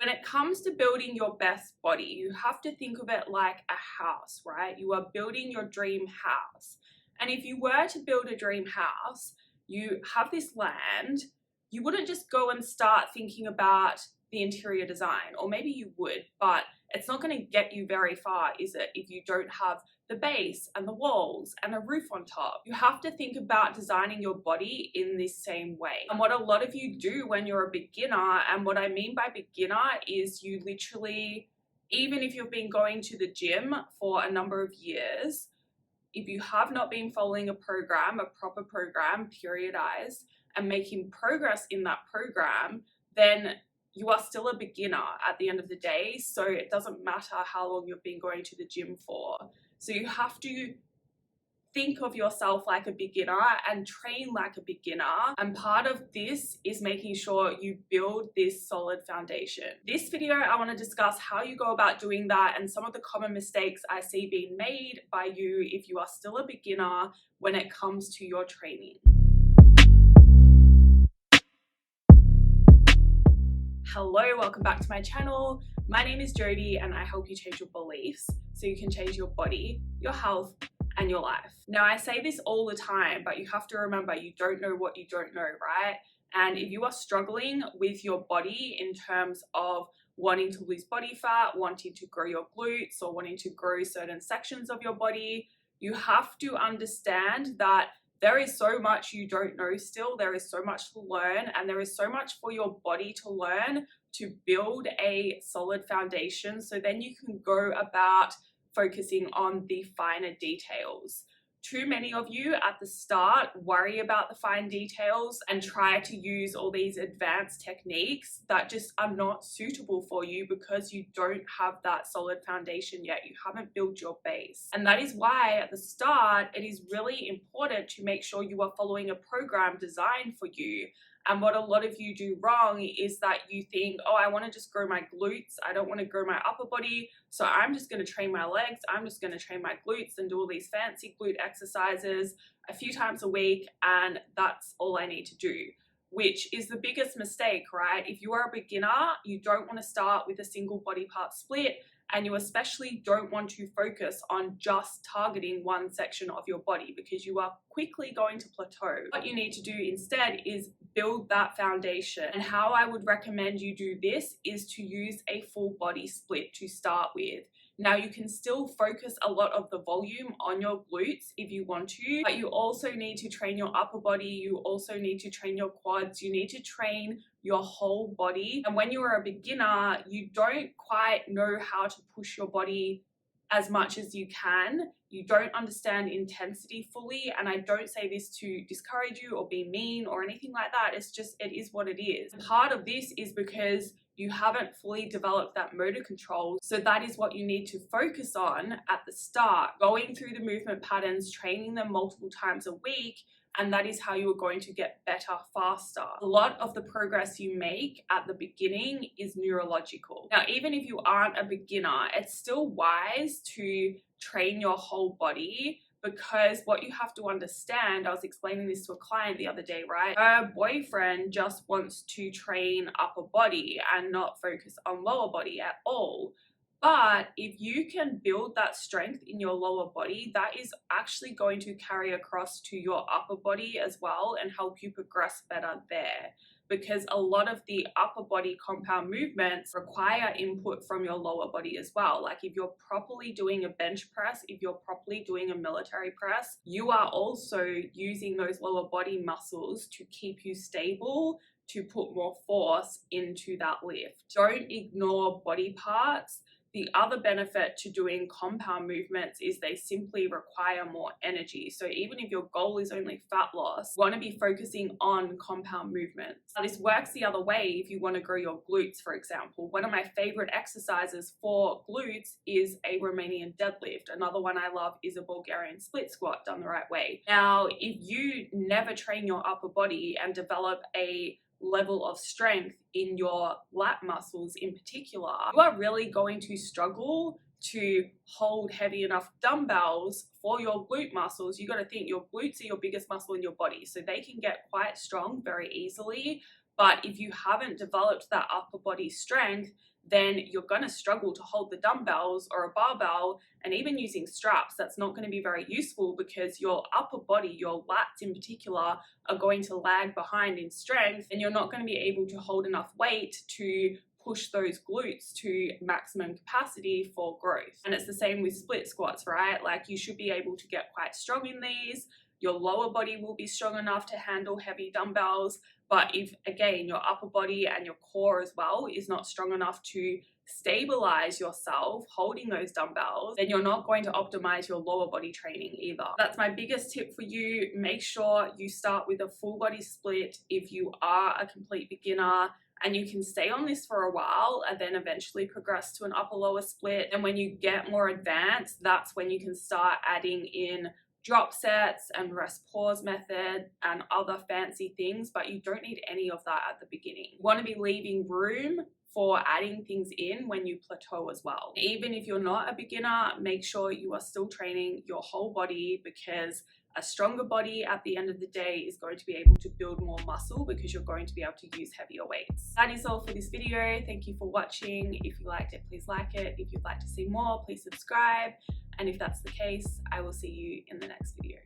When it comes to building your best body, you have to think of it like a house, right? You are building your dream house. And if you were to build a dream house, you have this land, you wouldn't just go and start thinking about the interior design, or maybe you would, but it's not going to get you very far, is it, if you don't have the base and the walls and a roof on top? You have to think about designing your body in this same way. And what a lot of you do when you're a beginner, and what I mean by beginner is you literally, even if you've been going to the gym for a number of years, if you have not been following a program, a proper program, periodized, and making progress in that program, then you are still a beginner at the end of the day. So it doesn't matter how long you've been going to the gym for. So you have to think of yourself like a beginner and train like a beginner. And part of this is making sure you build this solid foundation. This video, I want to discuss how you go about doing that and some of the common mistakes I see being made by you if you are still a beginner when it comes to your training. Hello, welcome back to my channel. My name is Jodie and I help you change your beliefs so you can change your body, your health, and your life. Now, I say this all the time, but you have to remember you don't know what you don't know, right? And if you are struggling with your body in terms of wanting to lose body fat, wanting to grow your glutes, or wanting to grow certain sections of your body, you have to understand that there is so much you don't know still. There is so much to learn, and there is so much for your body to learn to build a solid foundation, so then you can go about focusing on the finer details. Too many of you at the start worry about the fine details and try to use all these advanced techniques that just are not suitable for you because you don't have that solid foundation yet. You haven't built your base. And that is why at the start, it is really important to make sure you are following a program designed for you. And what a lot of you do wrong is that you think, oh, I want to just grow my glutes. I don't want to grow my upper body. So I'm just going to train my legs. I'm just going to train my glutes and do all these fancy glute exercises a few times a week. And that's all I need to do, which is the biggest mistake, right? If you are a beginner, you don't want to start with a single body part split. And you especially don't want to focus on just targeting one section of your body because you are quickly going to plateau. What you need to do instead is build that foundation. And how I would recommend you do this is to use a full body split to start with. Now, you can still focus a lot of the volume on your glutes if you want to, but you also need to train your upper body. You also need to train your quads. You need to train your whole body. And when you are a beginner, you don't quite know how to push your body as much as you can. You don't understand intensity fully. And I don't say this to discourage you or be mean or anything like that. It's just, it is what it is. Part of this is because you haven't fully developed that motor control. So that is what you need to focus on at the start, going through the movement patterns, training them multiple times a week. And that is how you are going to get better faster. A lot of the progress you make at the beginning is neurological. Now, even if you aren't a beginner, it's still wise to train your whole body, because what you have to understand, I was explaining this to a client the other day, right? Her boyfriend just wants to train upper body and not focus on lower body at all. But if you can build that strength in your lower body, that is actually going to carry across to your upper body as well and help you progress better there. Because a lot of the upper body compound movements require input from your lower body as well. Like if you're properly doing a bench press, if you're properly doing a military press, you are also using those lower body muscles to keep you stable, to put more force into that lift. Don't ignore body parts. The other benefit to doing compound movements is they simply require more energy. So even if your goal is only fat loss, you want to be focusing on compound movements. Now, this works the other way if you want to grow your glutes, for example. One of my favorite exercises for glutes is a Romanian deadlift. Another one I love is a Bulgarian split squat done the right way. Now, if you never train your upper body and develop a level of strength in your lat muscles in particular, you are really going to struggle to hold heavy enough dumbbells for your glute muscles. You got to think your glutes are your biggest muscle in your body, so they can get quite strong very easily. But if you haven't developed that upper body strength, then you're going to struggle to hold the dumbbells or a barbell, and even using straps, that's not going to be very useful because your upper body, your lats in particular, are going to lag behind in strength, and you're not going to be able to hold enough weight to push those glutes to maximum capacity for growth. And it's the same with split squats, right? Like, you should be able to get quite strong in these. Your lower body will be strong enough to handle heavy dumbbells, but if, again, your upper body and your core as well is not strong enough to stabilize yourself holding those dumbbells, then you're not going to optimize your lower body training either. That's my biggest tip for you. Make sure you start with a full body split if you are a complete beginner, and you can stay on this for a while and then eventually progress to an upper lower split. And when you get more advanced, that's when you can start adding in drop sets and rest pause method and other fancy things, but you don't need any of that at the beginning. You want to be leaving room for adding things in when you plateau as well. Even if you're not a beginner, make sure you are still training your whole body, because a stronger body at the end of the day is going to be able to build more muscle because you're going to be able to use heavier weights. That is all for this video. Thank you for watching. If you liked it, please like it. If you'd like to see more, please subscribe. And if that's the case, I will see you in the next video.